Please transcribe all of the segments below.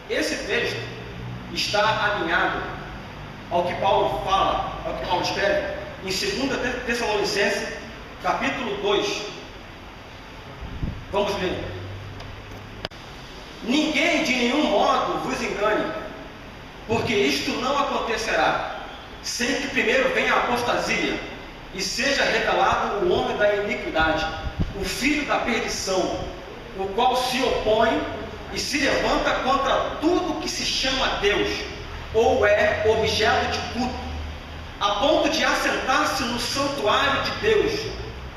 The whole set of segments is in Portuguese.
Esse texto está alinhado ao que Paulo fala, ao que Paulo escreve em 2 Tessalonicenses, capítulo 2. Vamos ler. Ninguém de nenhum modo vos engane, porque isto não acontecerá, sem que primeiro venha a apostasia, e seja revelado o homem da iniquidade, o filho da perdição, o qual se opõe e se levanta contra tudo que se chama Deus, ou é objeto de culto, a ponto de assentar-se no santuário de Deus,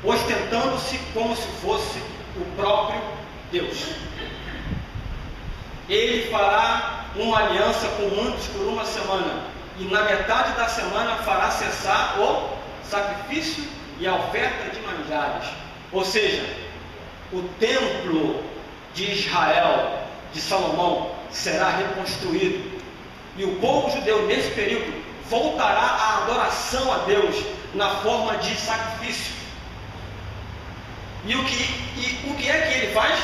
ostentando-se como se fosse o próprio Deus. Ele fará uma aliança com muitos por uma semana, e na metade da semana fará cessar o sacrifício e a oferta de manjares. Ou seja, o templo de Israel, de Salomão, será reconstruído, e o povo judeu nesse período voltará à adoração a Deus na forma de sacrifício. E o que é que ele faz?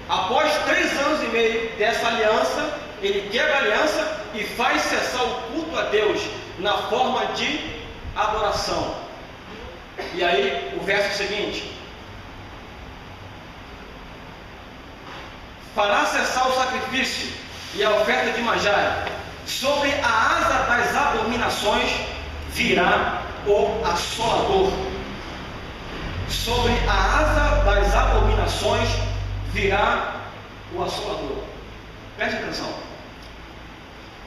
Após 3 anos e meio dessa aliança, ele quebra a aliança e faz cessar o culto a Deus na forma de adoração. E aí, o verso seguinte: fará cessar o sacrifício e a oferta de manjar. Sobre a asa das abominações virá o assolador. Sobre a asa das abominações virá o assolador. Preste atenção.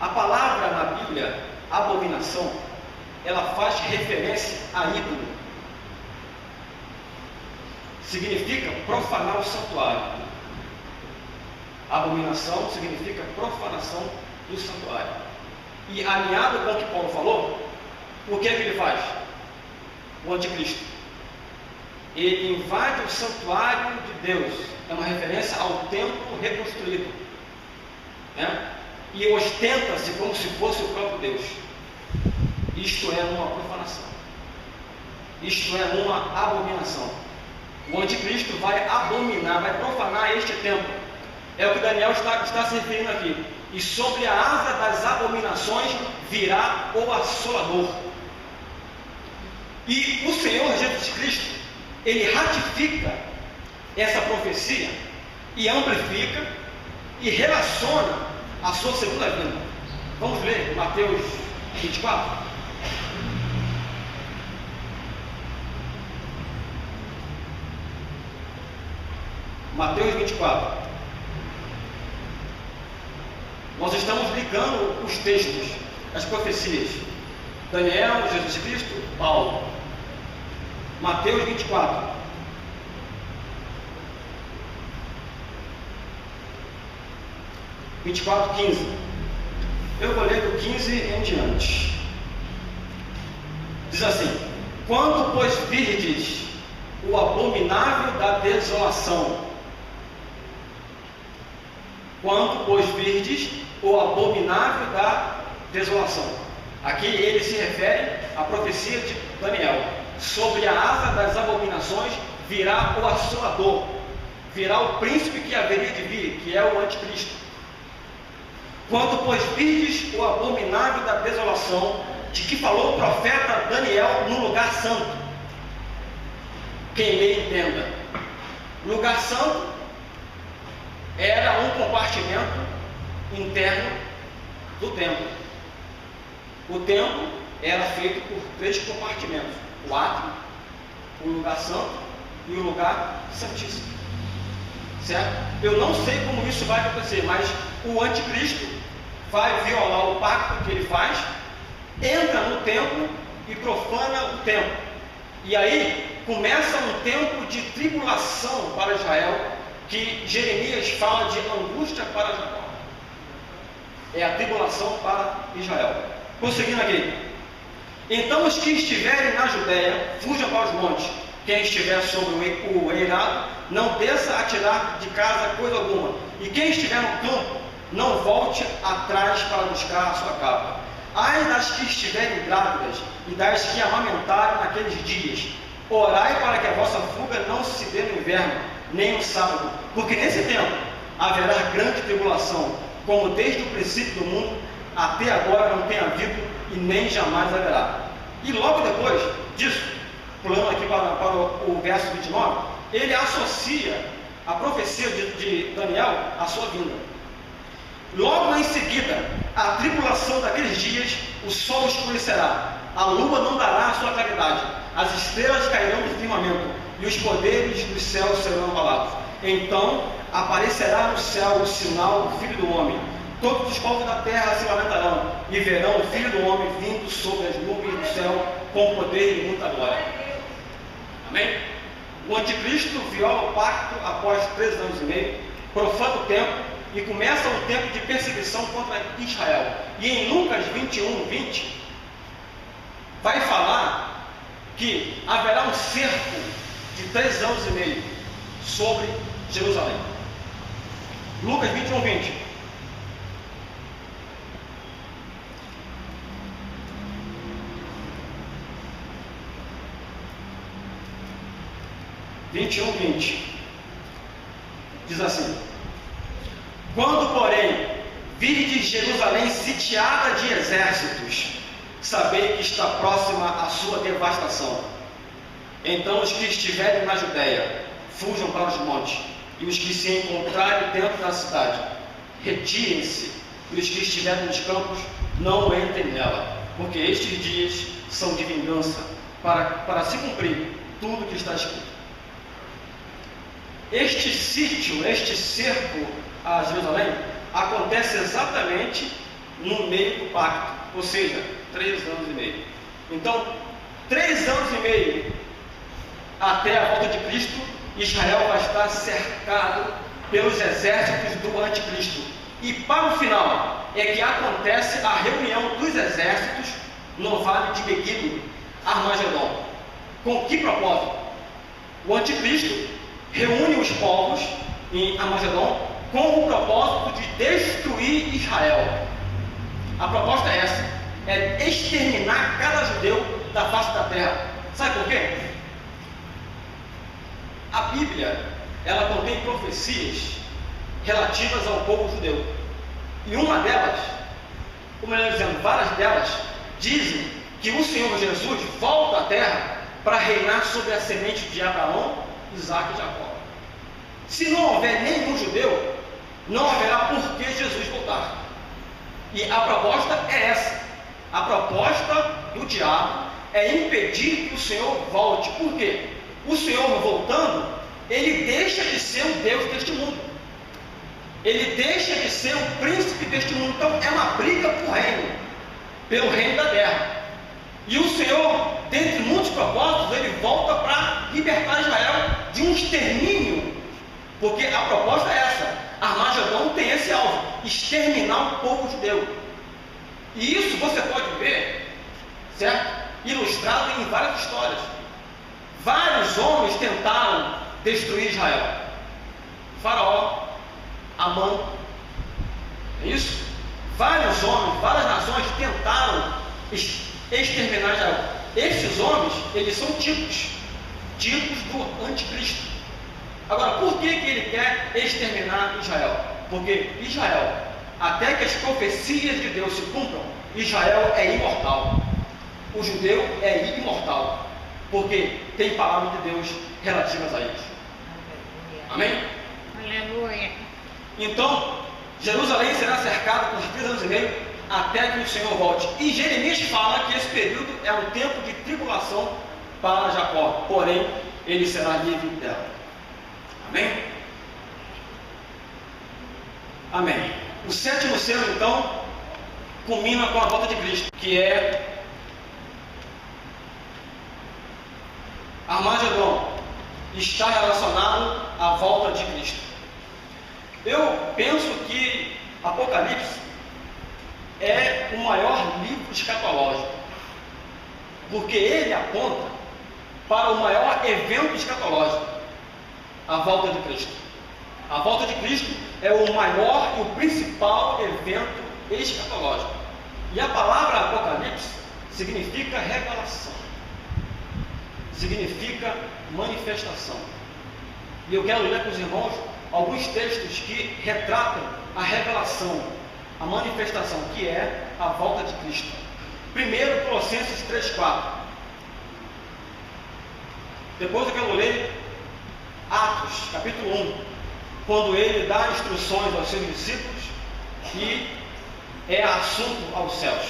A palavra na Bíblia, abominação, ela faz referência a ídolo. Significa profanar o santuário. Abominação significa profanação do santuário. E alinhado com o que Paulo falou, o que é que ele faz? O anticristo. Ele invade o santuário de Deus. É uma referência ao templo reconstruído, né? E ostenta-se como se fosse o próprio Deus. Isto é uma profanação. Isto é uma abominação. O anticristo vai abominar, vai profanar este templo. É o que Daniel está se referindo aqui. E sobre a asa das abominações virá o assolador. E o Senhor Jesus Cristo, ele ratifica essa profecia e amplifica e relaciona a sua segunda vinda. Vamos ler Mateus 24. Mateus 24. Nós estamos ligando os textos, as profecias. Daniel, Jesus Cristo, Paulo. Mateus 24. (24, 15). Eu vou ler do 15 em diante. Diz assim: quando, pois, virdes o abominável da desolação, quando, pois, virdes o abominável da desolação. Aqui ele se refere à profecia de Daniel. Sobre a asa das abominações virá o assolador, virá o príncipe que haveria de vir, que é o anticristo. Quando, pois, virdes o abominável da desolação, de que falou o profeta Daniel no lugar santo. Quem lê entenda. Lugar santo era um compartimento interno do templo. O templo era feito por 3 compartimentos: o átrio, o lugar santo e o lugar santíssimo. Certo? Eu não sei como isso vai acontecer, mas o anticristo vai violar o pacto que ele faz, entra no templo e profana o templo. E aí começa um tempo de tribulação para Israel, que Jeremias fala de angústia para Jacó. É a tribulação para Israel. Prosseguindo aqui: então os que estiverem na Judéia fujam para os montes. Quem estiver sobre o eirado não desça a tirar de casa coisa alguma. E quem estiver no campo não volte atrás para buscar a sua capa. Ai das que estiverem grávidas e das que amamentarem naqueles dias. Orai para que a vossa fuga não se dê no inverno, nem no sábado, porque nesse tempo haverá grande tribulação, como desde o princípio do mundo até agora não tem havido e nem jamais haverá. E logo depois disso, pulando aqui para o verso 29, ele associa a profecia de Daniel à sua vinda. Logo em seguida, a tribulação daqueles dias, o sol escurecerá, a lua não dará a sua claridade, as estrelas cairão do firmamento, e os poderes dos céus serão abalados. Então aparecerá no céu o sinal do Filho do Homem. Todos os povos da terra se lamentarão e verão o Filho do Homem vindo sobre as nuvens do céu com poder e muita glória. Amém? O anticristo viola o pacto após 3 anos e meio, profana o templo e começa um tempo de perseguição contra Israel. E em Lucas 21, 20, vai falar que haverá um cerco de 3 anos e meio sobre Jerusalém. Lucas 21, 20. Diz assim: quando, porém, virdes Jerusalém sitiada de exércitos, sabei que está próxima a sua devastação. Então os que estiverem na Judéia fujam para os montes, e os que se encontrarem dentro da cidade retirem-se, e os que estiverem nos campos não entrem nela, porque estes dias são de vingança, para se cumprir tudo que está escrito. Este sítio, este cerco a Jerusalém, acontece exatamente no meio do pacto, ou seja, 3 anos e meio. Então, 3 anos e meio até a volta de Cristo, Israel vai estar cercado pelos exércitos do anticristo. E para o final é que acontece a reunião dos exércitos no vale de Meguido, Armagedon. Com que propósito? O anticristo reúne os povos em Armagedon com o propósito de destruir Israel. A proposta é essa: é exterminar cada judeu da face da terra. Sabe por quê? A Bíblia, ela contém profecias relativas ao povo judeu. E uma delas, ou melhor dizendo, várias delas, dizem que o Senhor Jesus volta à terra para reinar sobre a semente de Abraão, Isaac e Jacó. Se não houver nenhum judeu, não haverá por que Jesus voltar. E a proposta é essa. A proposta do diabo é impedir que o Senhor volte. Por quê? O Senhor voltando, ele deixa de ser o Deus deste mundo. Ele deixa de ser o príncipe deste mundo. Então é uma briga por reino, pelo reino da terra. E o Senhor, dentre muitos propósitos, ele volta para libertar Israel de um extermínio. Porque a proposta é essa: Armagedon tem esse alvo, exterminar o povo judeu. E isso você pode ver, certo? Ilustrado em várias histórias. Vários homens tentaram destruir Israel. Faraó, Amã, é isso? Vários homens, várias nações tentaram exterminar Israel. Esses homens, eles são tipos do anticristo. Agora, por que ele quer exterminar Israel? Porque Israel, até que as profecias de Deus se cumpram, Israel é imortal. O judeu é imortal, porque tem palavras de Deus relativas a eles. Amém? Aleluia. Então, Jerusalém será cercada por 3 anos e meio até que o Senhor volte. E Jeremias fala que esse período é um tempo de tribulação para Jacó, porém ele será livre dela. Amém? Amém. O 7º selo, então, culmina com a volta de Cristo, que é Armagedon. Está relacionado à volta de Cristo. Eu penso que Apocalipse é o maior livro escatológico, porque ele aponta para o maior evento escatológico, a volta de Cristo. A volta de Cristo é o maior e o principal evento escatológico. E a palavra Apocalipse significa revelação, significa manifestação. E eu quero ler com os irmãos alguns textos que retratam a revelação, a manifestação, que é a volta de Cristo. Primeiro, Colossenses 3,4. Depois eu quero ler Atos, capítulo 1, quando ele dá instruções aos seus discípulos e é assunto aos céus.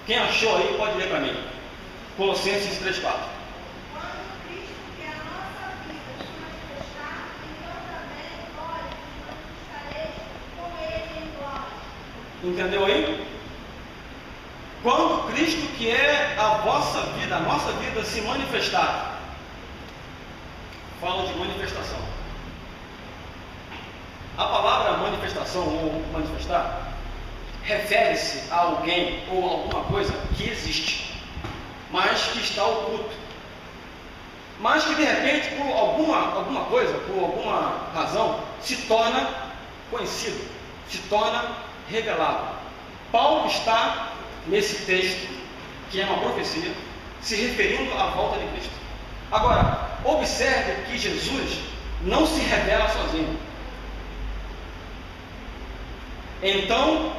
Quem achou aí pode ler para mim. Colossenses 3,4. Entendeu aí? Quando Cristo, que é a vossa vida, a nossa vida, se manifestar. Fala de manifestação. A palavra manifestação ou manifestar refere-se a alguém ou alguma coisa que existe, mas que está oculto, mas que de repente por alguma coisa, por alguma razão, se torna conhecido, se torna revelado. Paulo está nesse texto, que é uma profecia, se referindo à volta de Cristo. Agora, observe que Jesus não se revela sozinho. Então,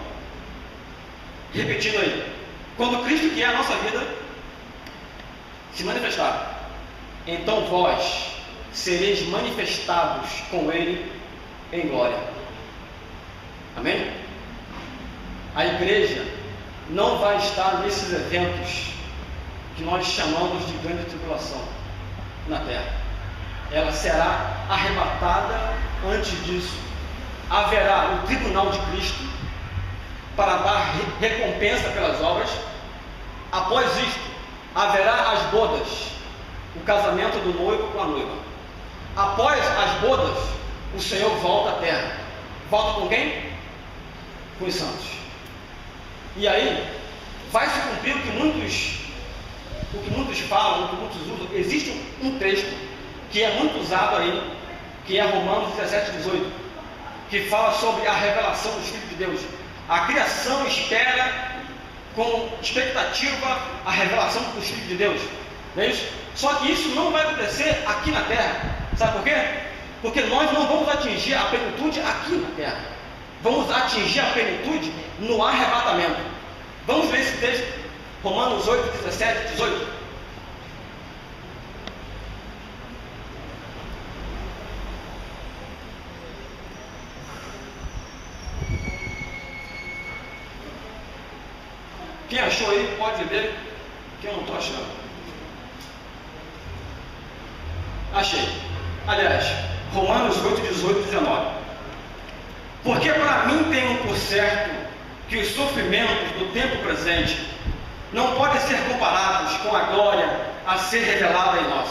repetindo aí, quando Cristo, que é a nossa vida, se manifestar, então vós sereis manifestados com Ele em glória. Amém? A igreja não vai estar nesses eventos que nós chamamos de grande tribulação na terra. Ela será arrebatada. Antes disso, haverá o tribunal de Cristo para dar recompensa pelas obras. Após isto, haverá as bodas, o casamento do noivo com a noiva. Após as bodas, o Senhor volta à terra. Volta com quem? Com os santos. E aí, vai se cumprir o que muitos falam, o que muitos usam. Existe um texto que é muito usado aí, que é Romanos 17:18, que fala sobre a revelação dos filhos de Deus. A criação espera com expectativa a revelação dos filhos de Deus. Não é isso? Só que isso não vai acontecer aqui na terra. Sabe por quê? Porque nós não vamos atingir a plenitude aqui na terra. Vamos atingir a plenitude no arrebatamento. Vamos ver esse texto, Romanos 8:17-18. Quem achou aí pode ler, que eu não estou achando. Achei. Aliás, Romanos 8:18-19. Porque para mim tenho por certo que os sofrimentos do tempo presente não podem ser comparados com a glória a ser revelada em nós.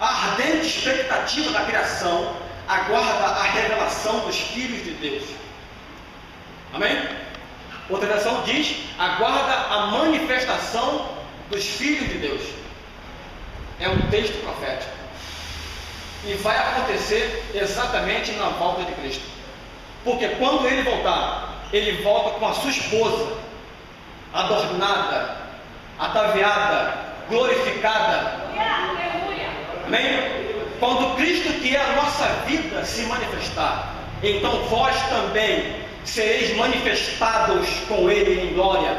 A ardente expectativa da criação aguarda a revelação dos filhos de Deus. Amém? Outra versão diz: aguarda a manifestação dos filhos de Deus. É um texto profético. E vai acontecer exatamente na volta de Cristo. Porque quando ele voltar, ele volta com a sua esposa, adornada, ataviada, glorificada. Amém? Quando Cristo, que é a nossa vida, se manifestar, então vós também sereis manifestados com Ele em glória.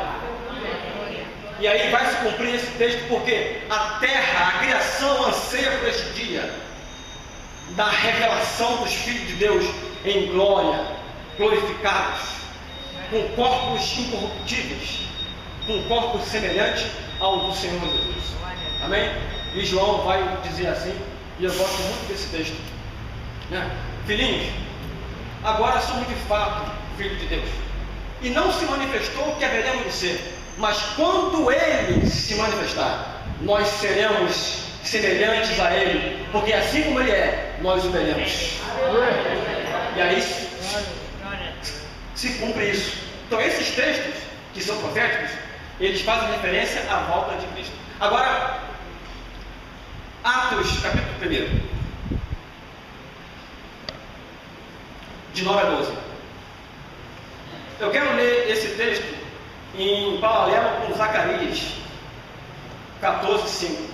E aí vai se cumprir esse texto, porque a terra, a criação anseia por este dia da revelação dos filhos de Deus em glória, glorificados, com corpos incorruptíveis, com corpos semelhantes ao do Senhor Jesus. Amém? E João vai dizer assim, e eu gosto muito desse texto, né? Filhinhos, agora somos de fato filhos de Deus, e não se manifestou o que haveremos de ser, mas quando Ele se manifestar, nós seremos semelhantes a Ele, porque assim como Ele é, nós o veremos. E aí se cumpre isso. Então esses textos, que são proféticos, eles fazem referência à volta de Cristo. Agora, Atos, capítulo 1, de 9 a 12. Eu quero ler esse texto em paralelo com Zacarias 14:5.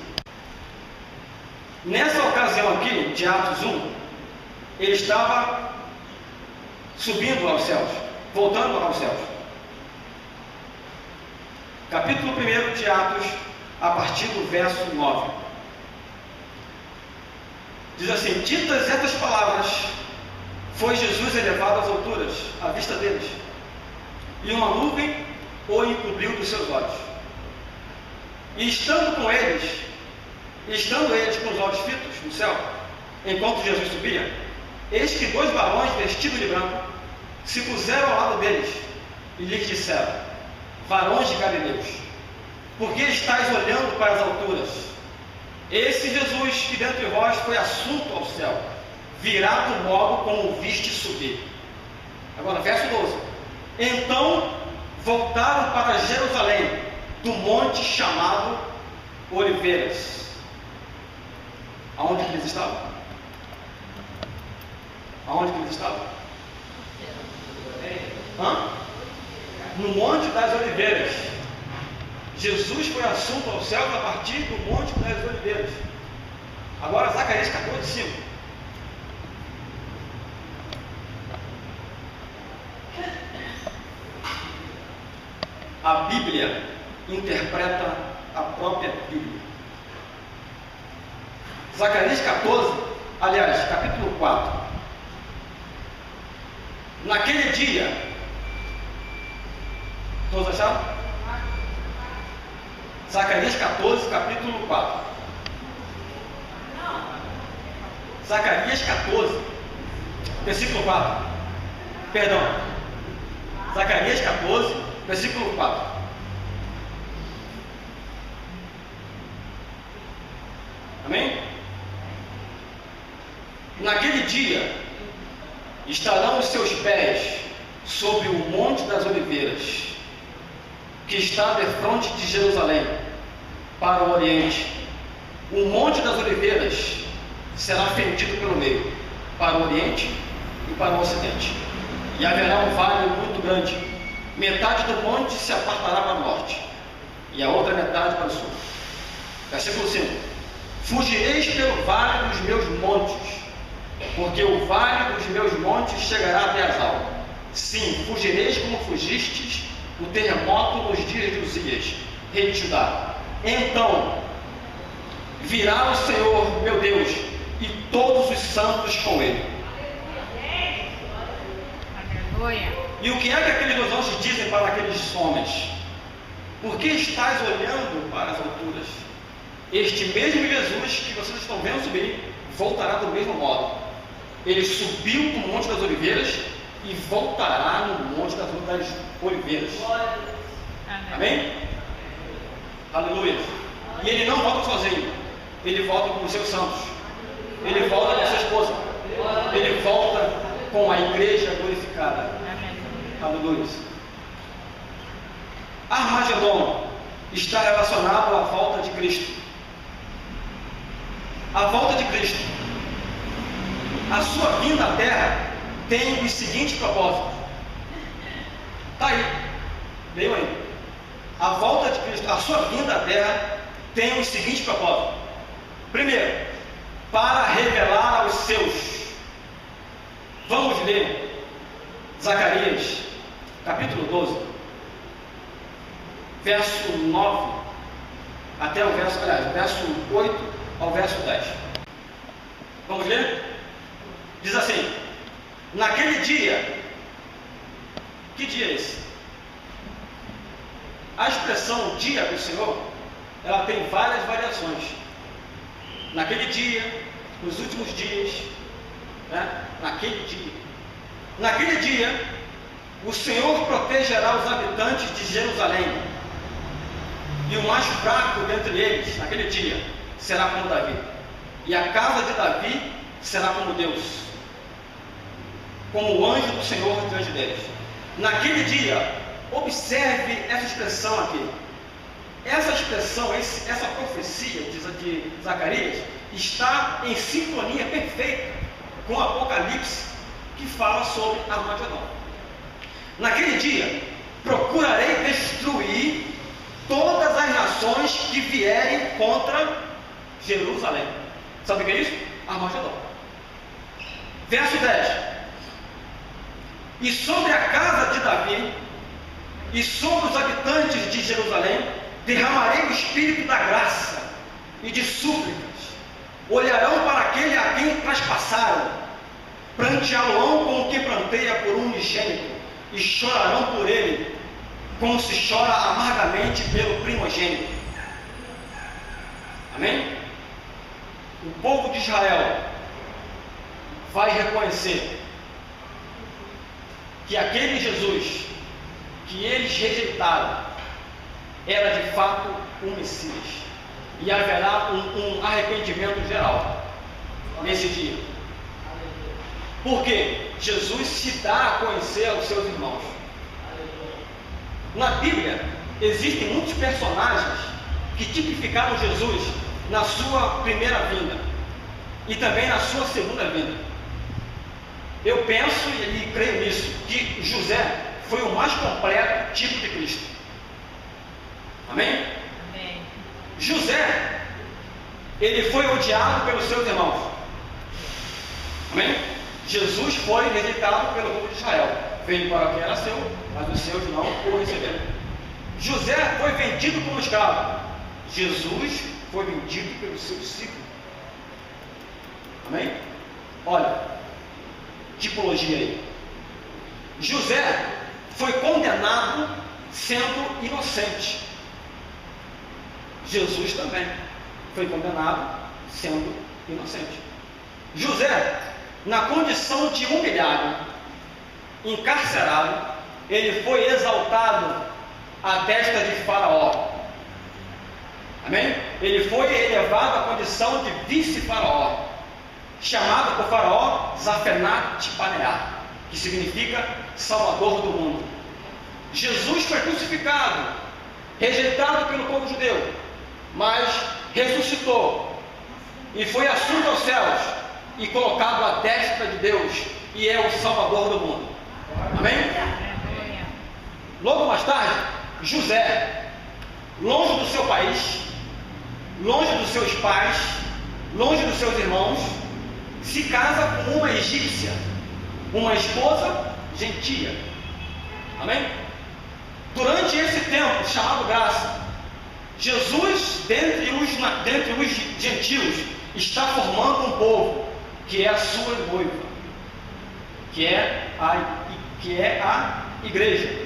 Nessa ocasião aqui, de Atos 1, ele estava subindo aos céus, voltando aos céus. Capítulo 1 de Atos, a partir do verso 9. Diz assim: ditas estas palavras, foi Jesus elevado às alturas, à vista deles, e uma nuvem o encobriu dos seus olhos. E estando eles com os olhos fitos no céu, enquanto Jesus subia, eis que 2 varões vestidos de branco se puseram ao lado deles e lhes disseram: varões de Galileus, por que estáis olhando para as alturas? Esse Jesus que dentre vós foi assunto ao céu, virá do modo como o viste subir. Agora, verso 12. Então voltaram para Jerusalém, do monte chamado Oliveiras. Aonde que eles estavam? Aonde que eles estavam? No Monte das Oliveiras. Jesus foi assunto ao céu a partir do Monte das Oliveiras. Agora, Zacarias 14:5. A Bíblia interpreta a própria Bíblia. Zacarias 14, aliás, capítulo 4. Naquele dia, todos acharam? Zacarias 14, capítulo 4. Zacarias 14, versículo 4. Perdão. Zacarias 14, versículo 4. Amém? Naquele dia estarão os seus pés sobre o Monte das Oliveiras, que está defronte de Jerusalém, para o Oriente. O Monte das Oliveiras será fendido pelo meio, para o Oriente e para o Ocidente. E haverá um vale muito grande. Metade do monte se apartará para o norte, e a outra metade para o sul. Versículo 5. Fugireis pelo vale dos meus montes, porque o vale dos meus montes chegará até as almas. Sim, fugireis como fugistes no terremoto nos dias de Uzias, rei de Judá. Então virá o Senhor, meu Deus, e todos os santos com ele. E o que é que aqueles 2 anjos dizem para aqueles homens? Por que estáis olhando para as alturas? Este mesmo Jesus que vocês estão vendo subir, voltará do mesmo modo. Ele subiu do Monte das Oliveiras e voltará no Monte das Oliveiras. Amém? Aleluia. E ele não volta sozinho, ele volta com os seus santos, ele volta com a sua esposa, ele volta com a igreja glorificada. Aleluia. Armagedon está relacionado à volta de Cristo. A volta de Cristo, a sua vinda à terra, tem os seguintes propósitos. Está aí, veio aí. A volta de Cristo, a sua vinda à terra, tem os seguintes propósitos. Primeiro, para revelar aos seus. Vamos ler Zacarias, capítulo 12, verso 9 até o verso 8 ao verso 10. Vamos ler? Diz assim: naquele dia, que dia é esse? A expressão dia do Senhor, ela tem várias variações. Naquele dia, nos últimos dias, né? Naquele dia, o Senhor protegerá os habitantes de Jerusalém, e o mais fraco dentre eles, naquele dia, será como Davi, e a casa de Davi será como Deus, como o anjo do Senhor diante deles. Naquele dia, observe essa expressão aqui. Essa expressão, essa profecia de Zacarias está em sintonia perfeita com o Apocalipse, que fala sobre Armagedon. Naquele dia, procurarei destruir todas as nações que vierem contra Jerusalém. Sabe o que é isso? Armagedon. Verso 10. e sobre a casa de Davi, e sobre os habitantes de Jerusalém, derramarei o Espírito da graça e de súplicas. Olharão para aquele a quem traspassaram, pranteá-lo-ão como quem pranteia por um unigênito, e chorarão por ele, como se chora amargamente pelo primogênito. Amém? O povo de Israel vai reconhecer que aquele Jesus que eles rejeitaram era de fato o Messias, e haverá um arrependimento geral nesse dia. Porque Jesus se dá a conhecer aos seus irmãos. Na Bíblia existem muitos personagens que tipificaram Jesus na sua primeira vinda e também na sua segunda vinda. Eu penso e creio nisso, que José foi o mais completo tipo de Cristo. Amém? Amém. José, ele foi odiado pelos seus irmãos. Amém? Jesus foi rejeitado pelo povo de Israel. Veio para o que era seu, mas os seus não o receberam. José foi vendido como escravo. Jesus foi vendido pelos seus discípulos. Amém? Olha, tipologia aí. José foi condenado sendo inocente. Jesus também foi condenado sendo inocente. José, na condição de humilhado, encarcerado, ele foi exaltado à destra de Faraó. Amém? Ele foi elevado à condição de vice-faraó, chamado por Faraó Zafenat-Paneah, que significa Salvador do mundo. Jesus foi crucificado, rejeitado pelo povo judeu, mas ressuscitou e foi assunto aos céus e colocado à destra de Deus, e é o Salvador do mundo. Amém? Logo mais tarde, José, longe do seu país, longe dos seus pais, longe dos seus irmãos, se casa com uma egípcia, uma esposa gentia. Amém? Durante esse tempo chamado graça, Jesus, dentre os gentios, está formando um povo que é a sua noiva, que é a igreja.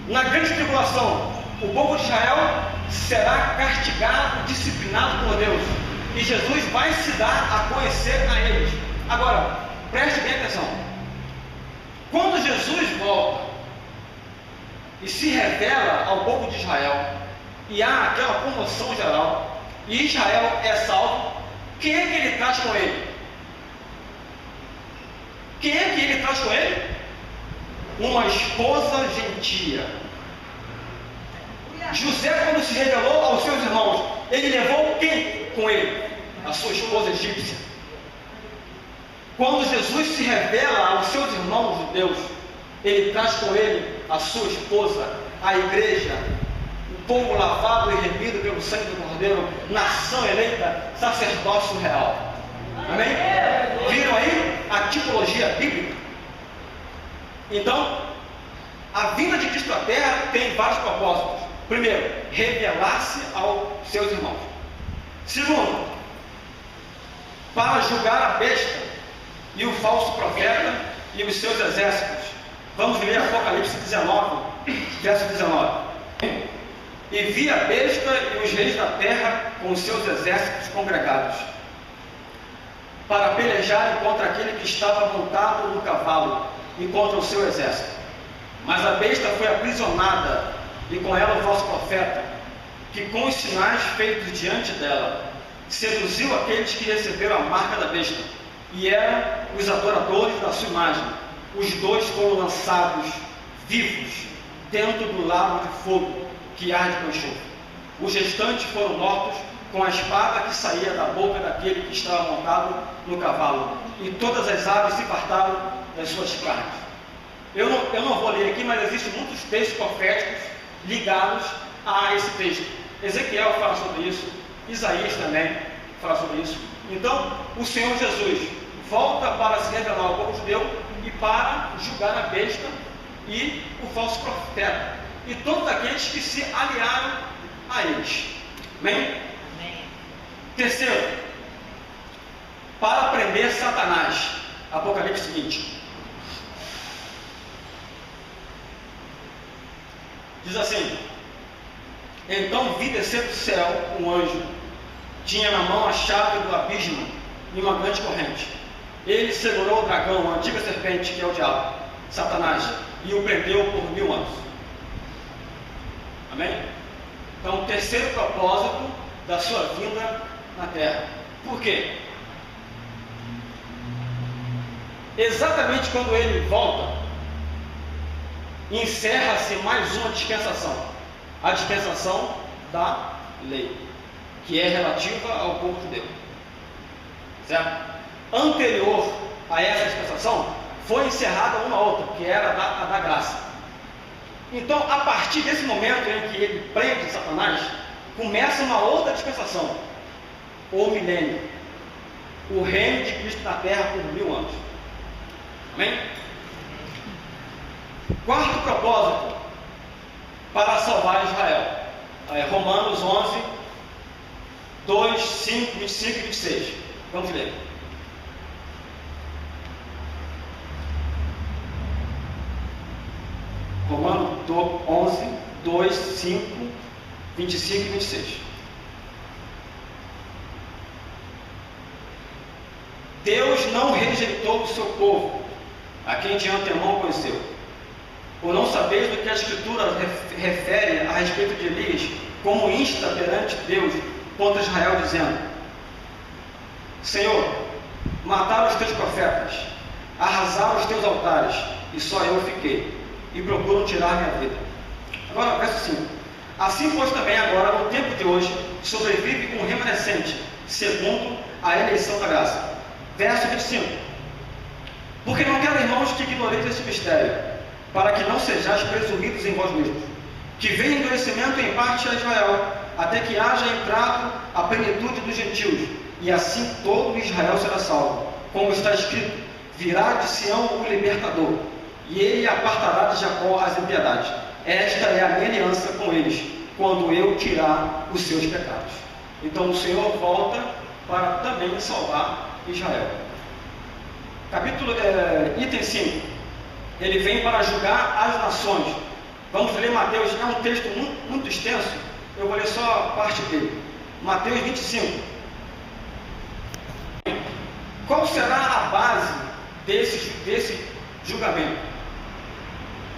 Na grande tribulação, o povo de Israel será castigado, disciplinado por Deus, e Jesus vai se dar a conhecer a eles. Agora, preste bem atenção. Quando Jesus volta e se revela ao povo de Israel, e há aquela comoção geral, e Israel é salvo, quem é que ele traz com ele? Quem é que ele traz com ele? Uma esposa gentia. José, quando se revelou aos seus irmãos, ele levou quem com ele? A sua esposa egípcia. Quando Jesus se revela aos seus irmãos judeus, ele traz com ele a sua esposa, a igreja, o povo lavado e remido pelo sangue do Cordeiro, nação eleita, sacerdócio real. Amém? Viram aí a tipologia bíblica? Então, a vinda de Cristo à Terra tem vários propósitos. Primeiro, revelar-se aos seus irmãos. Segundo, para julgar a besta e o falso profeta e os seus exércitos. Vamos ler Apocalipse 19, verso 19. E vi a besta e os reis da terra com os seus exércitos congregados, para pelejarem contra aquele que estava montado no cavalo e contra o seu exército. Mas a besta foi aprisionada, e com ela o falso profeta, que com os sinais feitos diante dela, seduziu aqueles que receberam a marca da besta, e eram os adoradores da sua imagem. Os dois foram lançados vivos dentro do lago de fogo que arde com enxofre. Os restantes foram mortos com a espada que saía da boca daquele que estava montado no cavalo, e todas as aves se fartaram das suas carnes. Eu não vou ler aqui, mas existem muitos textos proféticos ligados a esse texto. Ezequiel fala sobre isso, Isaías também fala sobre isso. Então, o Senhor Jesus volta para se revelar ao povo judeu e para julgar a besta e o falso profeta e todos aqueles que se aliaram a eles. Amém? Amém. Terceiro, para prender Satanás. Apocalipse 20. Diz assim: então vi descer do céu um anjo, tinha na mão a chave do abismo e uma grande corrente. Ele segurou o dragão, a antiga serpente, que é o diabo, Satanás, e o prendeu por 1000 anos. Amém? Então, o terceiro propósito da sua vinda na terra. Por quê? Exatamente quando ele volta, encerra-se mais uma dispensação, a dispensação da lei, que é relativa ao povo judeu, certo? Anterior a essa dispensação foi encerrada uma outra, que era a da graça. Então, a partir desse momento em que ele prende Satanás, começa uma outra dispensação, o milênio, o reino de Cristo na terra por 1000 anos. Amém? Quarto propósito para salvar Israel. Romanos 11, 2, 5, 25 e 26. Vamos ler. Romanos 11, 2, 5, 25 e 26. Deus não rejeitou o seu povo, a quem de antemão conheceu. Ou não sabeis do que a Escritura refere a respeito de Elias, como insta perante Deus contra Israel, dizendo: Senhor, mataram os teus profetas, arrasaram os teus altares, e só eu fiquei, e procuram tirar minha vida. Agora, verso 5. Assim, pois, também agora, no tempo de hoje, sobrevive um remanescente, segundo a eleição da graça. Verso 25. Porque não quero, irmãos, que ignoreis este mistério, para que não sejais presumidos em vós mesmos, que venha endurecimento em parte a Israel, até que haja entrado a plenitude dos gentios, e assim todo Israel será salvo. Como está escrito: virá de Sião o libertador, e ele apartará de Jacó as impiedades. Esta é a minha aliança com eles, quando eu tirar os seus pecados. Então o Senhor volta para também salvar Israel. Item 5. Ele vem para julgar as nações. Vamos ler Mateus, é um texto muito extenso, eu vou ler só a parte dele. Mateus 25. Qual será a base desse julgamento?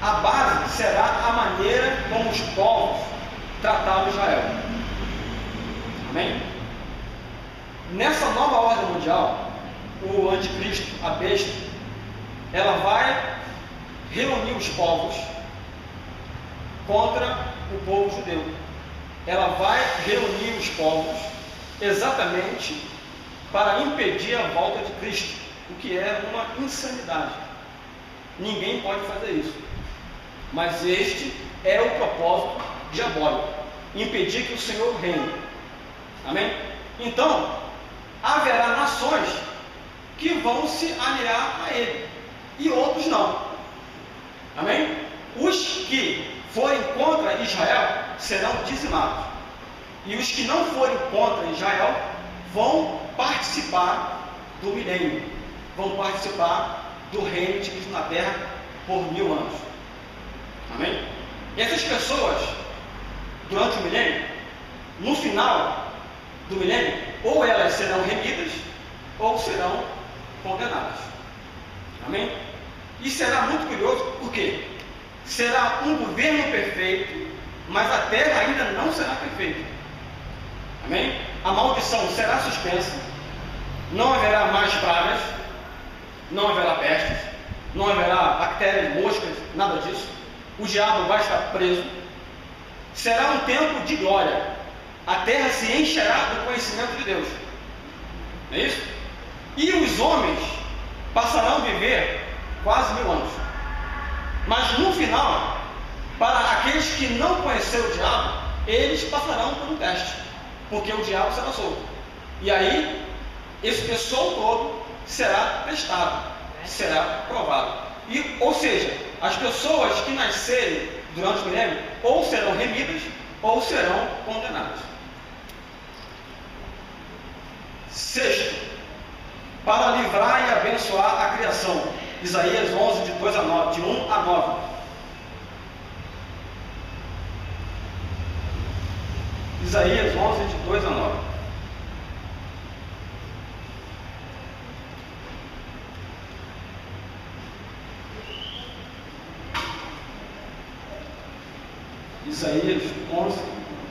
A base será a maneira como os povos trataram Israel. Amém? Nessa nova ordem mundial, o anticristo, a besta, ela vai reunir os povos contra o povo judeu. Ela vai reunir os povos exatamente para impedir a volta de Cristo, o que é uma insanidade. Ninguém pode fazer isso. Mas este é o propósito diabólico, impedir que o Senhor reine. Amém? Então, haverá nações que vão se aliar a ele, e outros não. Amém? Os que forem contra Israel serão dizimados, e os que não forem contra Israel vão participar do milênio, vão participar do reino de Cristo na terra por 1000 anos. Amém? E essas pessoas, durante o milênio, no final do milênio, ou elas serão remidas ou serão condenadas. Amém? E será muito curioso, porque será um governo perfeito, mas a terra ainda não será perfeita. Amém? A maldição será suspensa, não haverá mais pragas, não haverá pestes, não haverá bactérias, moscas, nada disso. O diabo vai estar preso. Será um tempo de glória. A terra se encherá do conhecimento de Deus. Não é isso? E os homens passarão a viver quase 1000 anos. Mas no final, para aqueles que não conheceram o diabo, eles passarão por um teste, porque o diabo será solto. E aí, esse pessoal todo será testado. será provado. Ou seja, as pessoas que nascerem durante o milênio ou serão remidas ou serão condenadas. Sexto, para livrar e abençoar a criação. Isaías 11, de 1 a 9. Isaías 11, de 2 a 9. Isaías 11,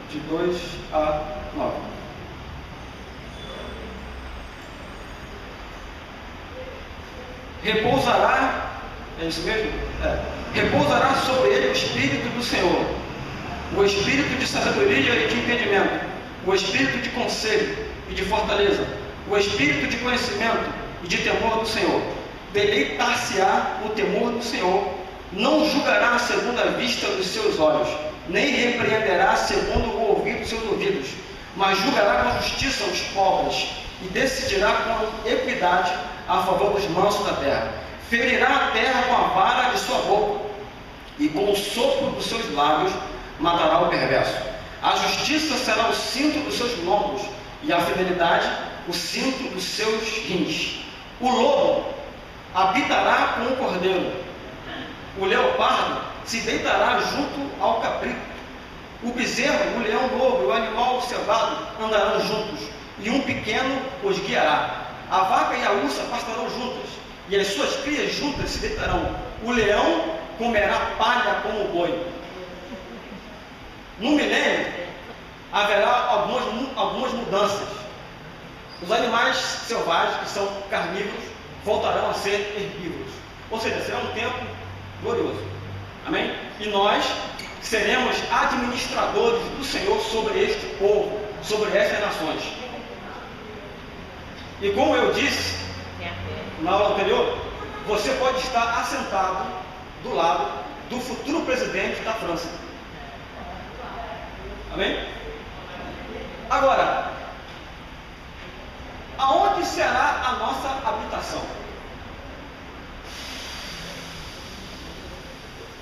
de 2 a 9. Repousará, é isso mesmo? Repousará sobre ele o Espírito do Senhor, o Espírito de sabedoria e de entendimento, o Espírito de conselho e de fortaleza, o Espírito de conhecimento e de temor do Senhor. Deleitar-se-á no temor do Senhor, não julgará segundo a vista dos seus olhos, nem repreenderá segundo o ouvido dos seus ouvidos, mas julgará com justiça os pobres e decidirá com equidade a favor dos mansos da terra. Ferirá a terra com a vara de sua boca e com o sopro dos seus lábios matará o perverso. A justiça será o cinto dos seus lombos e a fidelidade o cinto dos seus rins. O lobo habitará com o cordeiro, o leopardo se deitará junto ao cabrito, o bezerro, o leão lobo e o animal cevado andarão juntos, e um pequeno os guiará. A vaca e a ursa pastarão juntas, e as suas crias juntas se deitarão. O leão comerá palha como o boi. No milênio haverá algumas mudanças. Os animais selvagens, que são carnívoros, voltarão a ser herbívoros. Ou seja, será um tempo glorioso. Amém? E nós seremos administradores do Senhor sobre este povo, sobre estas nações. E como eu disse na aula anterior, você pode estar assentado do lado do futuro presidente da França. Amém? Agora, aonde será a nossa habitação?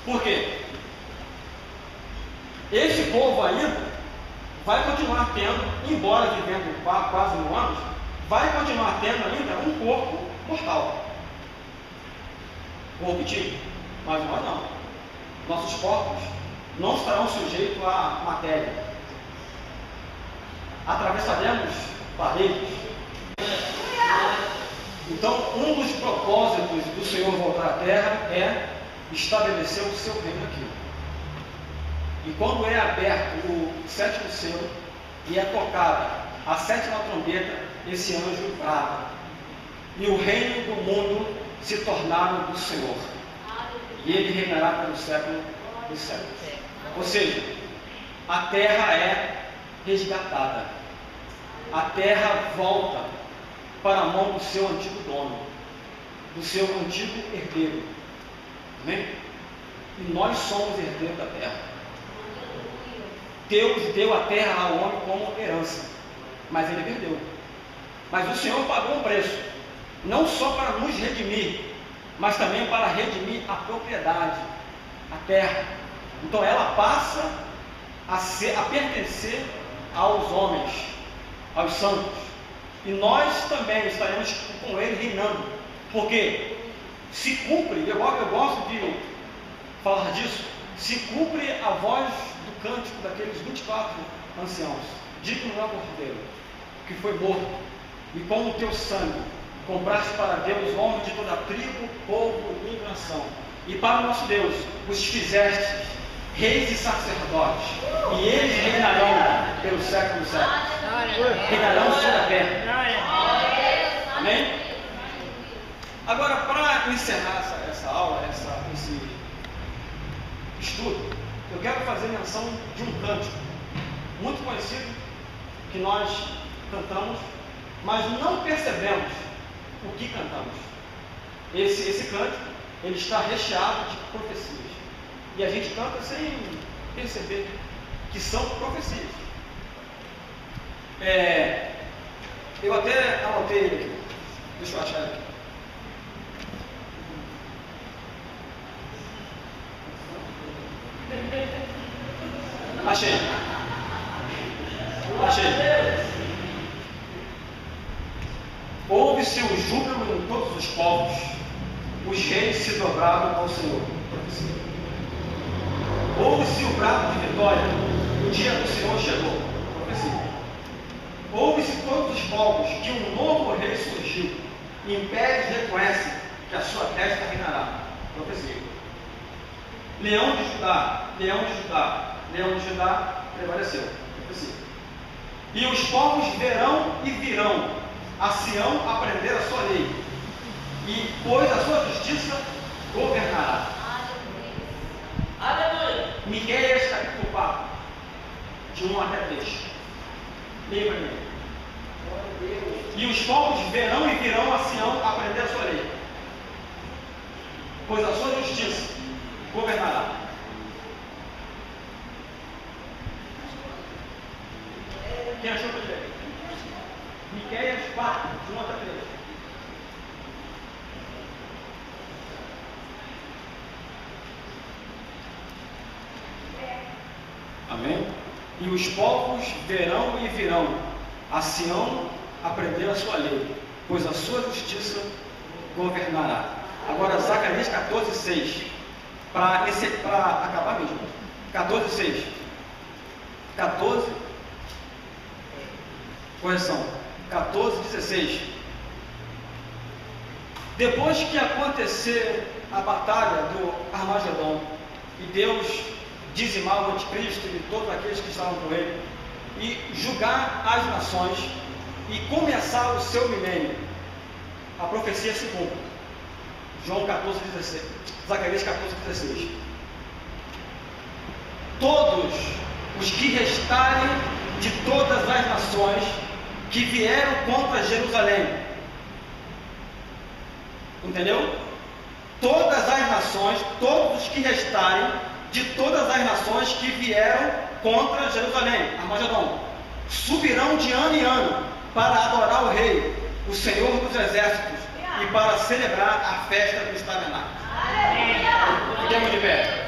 Por quê? Esse povo ainda vai continuar tendo, embora vivendo quase 1000 anos, vai continuar tendo ainda um corpo mortal. Vou repetir, mas nós não. Nossos corpos não estarão sujeitos à matéria. Atravessaremos paredes. Então, um dos propósitos do Senhor voltar à terra é estabelecer o seu reino aqui. E quando é aberto o 7º selo e é tocada a 7ª trombeta, esse anjo brada, e o reino do mundo se tornaram do Senhor, e ele reinará pelo século dos séculos. Ou seja, a terra é resgatada, a terra volta para a mão do seu antigo dono, do seu antigo herdeiro. Amém? E nós somos herdeiros da terra. Deus deu a terra ao homem como herança, mas ele perdeu. Mas o Senhor pagou um preço, não só para nos redimir, mas também para redimir a propriedade, a terra. Então ela passa a pertencer aos homens, aos santos. E nós também estaremos com ele reinando, porque se cumpre, eu gosto de falar disso, se cumpre a voz do cântico daqueles 24 anciãos: digno é o Cordeiro, que foi morto, e com o teu sangue compraste para Deus homens de toda tribo, povo e nação, e para o nosso Deus os fizeste reis e sacerdotes, e eles reinarão pelos séculos dos séculos, reinarão sobre a terra. Amém? Agora, para encerrar essa aula, esse estudo, eu quero fazer menção de um cântico muito conhecido que nós cantamos, mas não percebemos o que cantamos. Esse cântico, ele está recheado de profecias, e a gente canta sem perceber que são profecias. Eu até anotei ele aqui, deixa eu achar ele aqui. Achei. Houve-se o júbilo em todos os povos, os reis se dobraram ao Senhor. Houve-se o brado de vitória, o dia do Senhor chegou. Profecia. Houve-se todos os povos que um novo rei surgiu, impérios reconhecem que a sua testa reinará. Profecia. Leão de Judá, leão de Judá, leão de Judá prevaleceu. Profecia. E os povos verão e virão a Sião aprender a sua lei, e pois a sua justiça governará. Aleluia. Miqueias capítulo 4, de 1 até 3. Leia para mim. E os povos verão e virão a Sião aprender a sua lei, pois a sua justiça governará. Quem achou que eu li? Miqueias 4, de 1 até 3. Amém? E os povos verão e virão a Sião aprender a sua lei, pois a sua justiça governará. Agora Zacarias 14:6, para acabar mesmo. 14:6. 14, correção, 14:16. Depois que acontecer a batalha do Armagedon e Deus dizimar o anticristo e todos aqueles que estavam com ele, e julgar as nações e começar o seu milênio, a profecia se cumpre. João 14:16, Zacarias 14:16. Todos os que restarem de todas as nações que vieram contra Jerusalém, entendeu? Todas as nações, todos os que restarem de todas as nações que vieram contra Jerusalém, Armagedon, subirão de ano em ano para adorar o Rei, o Senhor dos Exércitos, e para celebrar a festa dos tabernáculos. Fiquemos de pé.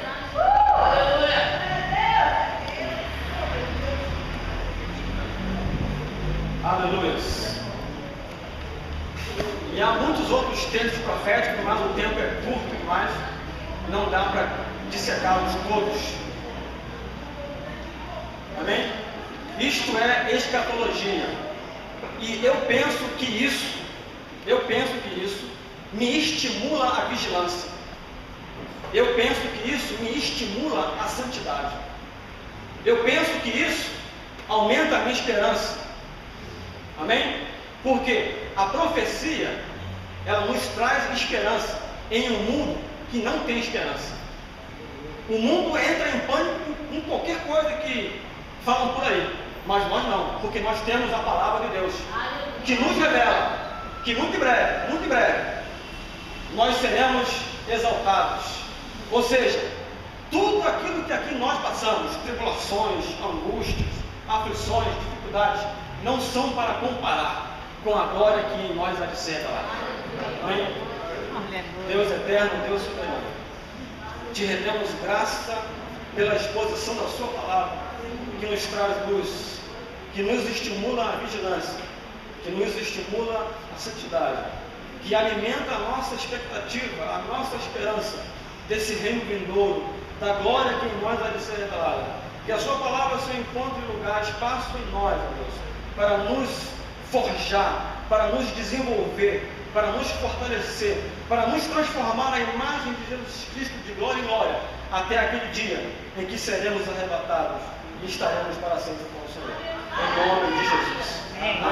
Aleluia. E há muitos outros textos proféticos, mas o tempo é curto demais, não dá para dissecá-los todos. Amém? Isto é escatologia. E eu penso que isso me estimula a vigilância. Eu penso que isso me estimula a santidade. Eu penso que isso aumenta a minha esperança. Amém? Porque a profecia, ela nos traz esperança em um mundo que não tem esperança. O mundo entra em pânico com qualquer coisa que falam por aí, mas nós não, porque nós temos a palavra de Deus, que nos revela que muito em breve, nós seremos exaltados. Ou seja, tudo aquilo que aqui nós passamos, tribulações, angústias, aflições, dificuldades, não são para comparar com a glória que em nós há de ser revelada. Amém? Deus eterno, Deus soberano, te rendemos graça pela exposição da sua palavra, que nos traz luz, que nos estimula a vigilância, que nos estimula a santidade, que alimenta a nossa expectativa, a nossa esperança desse reino vindouro, da glória que em nós há de ser revelada. Que a sua palavra se encontre em lugar, espaço em nós, ó Deus, para nos forjar, para nos desenvolver, para nos fortalecer, para nos transformar na imagem de Jesus Cristo de glória em glória, até aquele dia em que seremos arrebatados e estaremos para sempre com o Senhor. Em nome de Jesus. Amém.